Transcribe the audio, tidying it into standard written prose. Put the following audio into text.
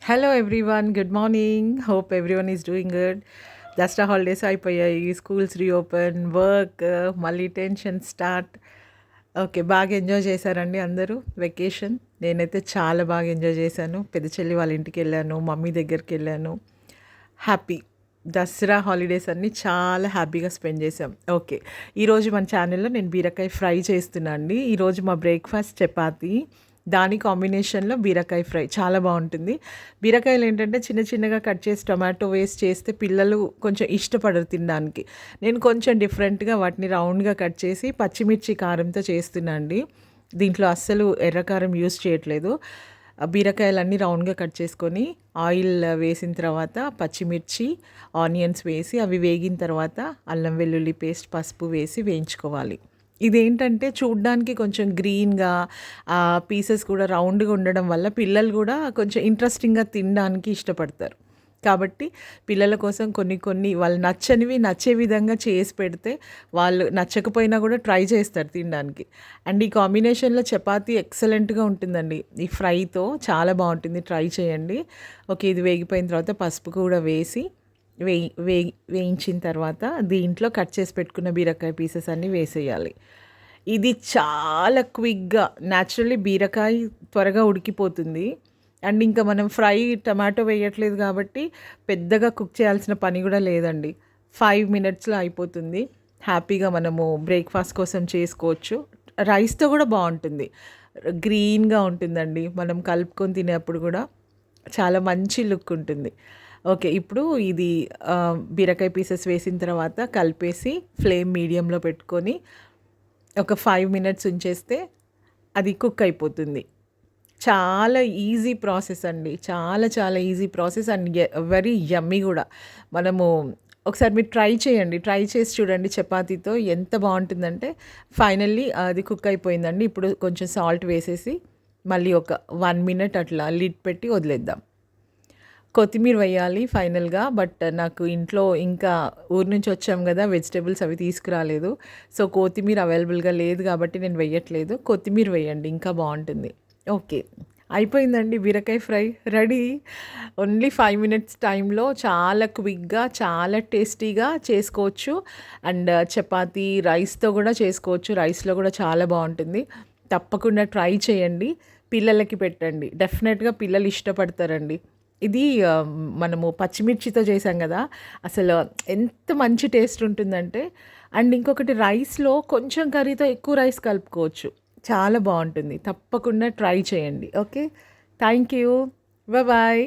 Hello everyone. Good morning. Hope everyone is doing good. Dasara holidays అయిపోయాయి. Schools reopen, work, మళ్ళీ tension start. Okay. బాగా enjoy చేశారండి అందరూ vacation? నేనైతే చాలా బాగా ఎంజాయ్ చేశాను. పెద్ద చెల్లి వాళ్ళ ఇంటికి వెళ్ళాను, మమ్మీ దగ్గరికి వెళ్ళాను. హ్యాపీ. దసరా హాలిడేస్ అన్నీ చాలా హ్యాపీగా స్పెండ్ చేసాం. ఓకే. ఈరోజు మన ఛానల్లో నేను బీరకాయ ఫ్రై చేస్తున్నా అండి. ఈరోజు మా బ్రేక్ఫాస్ట్ చపాతీ, దాని కాంబినేషన్లో బీరకాయ ఫ్రై చాలా బాగుంటుంది. బీరకాయలు ఏంటంటే చిన్న చిన్నగా కట్ చేసి టొమాటో వేస్ట్ చేస్తే పిల్లలు కొంచెం ఇష్టపడరు తినడానికి. నేను కొంచెం డిఫరెంట్గా వాటిని రౌండ్గా కట్ చేసి పచ్చిమిర్చి కారంతో చేస్తున్నా అండి. దీంట్లో అస్సలు ఎర్రకారం యూస్ చేయట్లేదు. బీరకాయలన్నీ రౌండ్గా కట్ చేసుకొని ఆయిల్ వేసిన తర్వాత పచ్చిమిర్చి, ఆనియన్స్ వేసి అవి వేగిన తర్వాత అల్లం వెల్లుల్లి పేస్ట్, పసుపు వేసి వేయించుకోవాలి. ఇదేంటంటే చూడ్డానికి కొంచెం గ్రీన్‌గా పీసెస్ కూడా రౌండ్‌గా ఉండడం వల్ల పిల్లలు కూడా కొంచెం ఇంట్రెస్టింగ్‌గా తినడానికి ఇష్టపడతారు. కాబట్టి పిల్లల కోసం కొన్ని కొన్ని వాళ్ళు నచ్చనివి నచ్చే విధంగా చేసి పెడితే వాళ్ళు నచ్చకపోయినా కూడా ట్రై చేస్తారు తినడానికి. అండ్ ఈ కాంబినేషన్‌లో చపాతీ ఎక్సలెంట్‌గా ఉంటుందండి. ఈ ఫ్రైతో చాలా బాగుంటుంది. ట్రై చేయండి. ఓకే. ఇది వేగిపోయిన తర్వాత పసుపు కూడా వేసి వేయించిన తర్వాత దీంట్లో కట్ చేసి పెట్టుకున్న బీరకాయ పీసెస్ అన్నీ వేసేయాలి. ఇది చాలా క్విక్‌గా, న్యాచురల్లీ బీరకాయ త్వరగా ఉడికిపోతుంది. అండ్ ఇంకా మనం ఫ్రై టమాటో వేయట్లేదు కాబట్టి పెద్దగా కుక్ చేయాల్సిన పని కూడా లేదండి. 5 మినిట్స్‌లో అయిపోతుంది. హ్యాపీగా మనము బ్రేక్‌ఫాస్ట్ కోసం చేసుకోవచ్చు. రైస్‌తో కూడా బాగుంటుంది. గ్రీన్‌గా ఉంటుందండి. మనం కలుపుకొని తినేప్పుడు కూడా చాలా మంచి లుక్ ఉంటుంది. ఓకే. ఇప్పుడు ఇది బీరకాయ పీసెస్ వేసిన తర్వాత కలిపేసి ఫ్లేమ్ మీడియంలో పెట్టుకొని ఒక 5 మినిట్స్ ఉంచేస్తే అది కుక్ అయిపోతుంది. చాలా ఈజీ ప్రాసెస్ అండి. చాలా చాలా ఈజీ ప్రాసెస్ అండ్ వెరీ యమ్మీ గూడా. మనము ఒకసారి మీరు ట్రై చేయండి. ట్రై చేసి చూడండి చపాతీతో ఎంత బావుంటుందంటే ఫైనల్లీ అది కుక్ అయిపోయిందండి. ఇప్పుడు కొంచెం సాల్ట్ వేసేసి మళ్ళీ ఒక 1 మినిట్ అట్లా లిడ్ పెట్టి వదిలేద్దాం. కొత్తిమీర వేయాలి ఫైనల్‌గా. బట్ నాకు ఇంట్లో ఇంకా ఊరు నుంచి వచ్చాం గదా! వెజిటబుల్స్ అవి తీసుకురాలేదు. సో, కొత్తిమీర అవైలబుల్‌గా లేదు కాబట్టి నేను వేయట్లేదు. కొత్తిమీర వేయండి ఇంకా బావుంటుంది. ఓకే. అయిపోయిందండి బీరకాయ ఫ్రై రెడీ. ఓన్లీ 5 మినిట్స్ టైంలో చాలా క్విక్‌గా, చాలా టేస్టీగా చేసుకోవచ్చు. అండ్ చపాతీ, రైస్‌తో గూడా చేసుకోవచ్చు. రైస్‌లో గూడా చాలా బావుంటుంది. తప్పకుండా ట్రై చేయండి. పిల్లలకి పెట్టండి. డెఫినెట్‌గా పిల్లలు ఇష్టపడతారండి. ఇది మనము పచ్చిమిర్చితో చేసాం గదా! అసలు ఎంత మంచి టేస్ట్ ఉంటుందంటే, అండ్ ఇంకొకటి రైస్‌లో కొంచెం కర్రీతో ఎక్కువ రైస్ కలుపుకోవచ్చు. చాలా బావుంటుంది. తప్పకుండా ట్రై చేయండి. ఓకే. Thank you. బాయ్.